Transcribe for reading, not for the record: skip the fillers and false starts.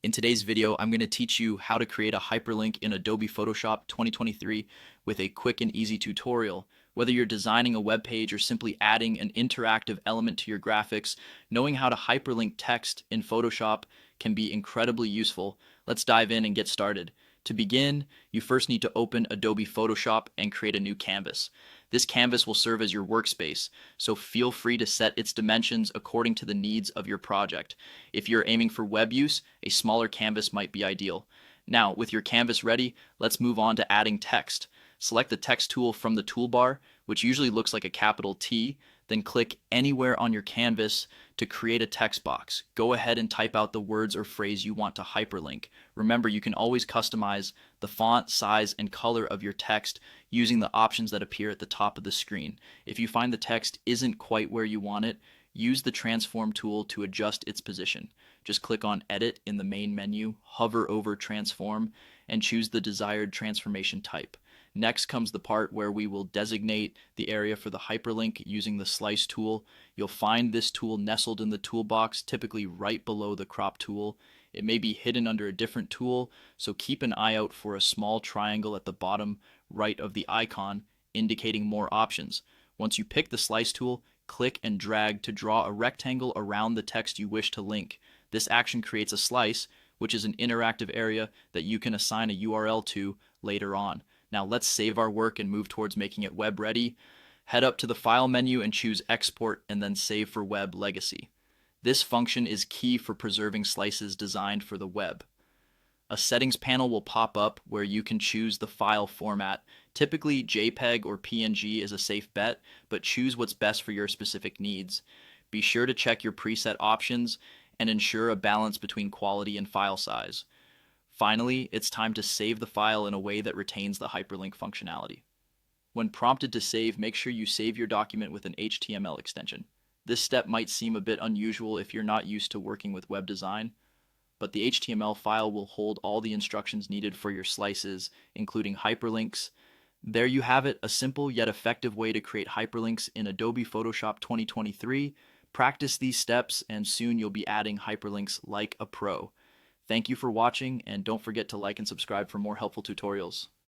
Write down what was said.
In today's video, I'm going to teach you how to create a hyperlink in Adobe Photoshop 2023 with a quick and easy tutorial. Whether you're designing a web page or simply adding an interactive element to your graphics, knowing how to hyperlink text in Photoshop can be incredibly useful. Let's dive in and get started. To begin, you first need to open Adobe Photoshop and create a new canvas. This canvas will serve as your workspace, so feel free to set its dimensions according to the needs of your project. If you're aiming for web use, a smaller canvas might be ideal. Now, with your canvas ready, let's move on to adding text. Select the text tool from the toolbar, which usually looks like a capital T, then click anywhere on your canvas to create a text box. Go ahead and type out the words or phrase you want to hyperlink. Remember, you can always customize the font, size, and color of your text using the options that appear at the top of the screen. If you find the text isn't quite where you want it, use the transform tool to adjust its position. Just click on Edit in the main menu, hover over Transform, and choose the desired transformation type. Next comes the part where we will designate the area for the hyperlink using the Slice tool. You'll find this tool nestled in the toolbox, typically right below the crop tool. It may be hidden under a different tool, so keep an eye out for a small triangle at the bottom right of the icon indicating more options. Once you pick the Slice tool, click and drag to draw a rectangle around the text you wish to link. This action creates a slice, which is an interactive area that you can assign a URL to later on. Now let's save our work and move towards making it web ready. Head up to the File menu and choose Export and then Save for Web Legacy. This function is key for preserving slices designed for the web. A settings panel will pop up where you can choose the file format. Typically, JPEG or PNG is a safe bet, but choose what's best for your specific needs. Be sure to check your preset options and ensure a balance between quality and file size. Finally, it's time to save the file in a way that retains the hyperlink functionality. When prompted to save, make sure you save your document with an HTML extension. This step might seem a bit unusual if you're not used to working with web design, but the HTML file will hold all the instructions needed for your slices, including hyperlinks. There you have it, a simple yet effective way to create hyperlinks in Adobe Photoshop 2023. Practice these steps and soon you'll be adding hyperlinks like a pro. Thank you for watching, and don't forget to like and subscribe for more helpful tutorials.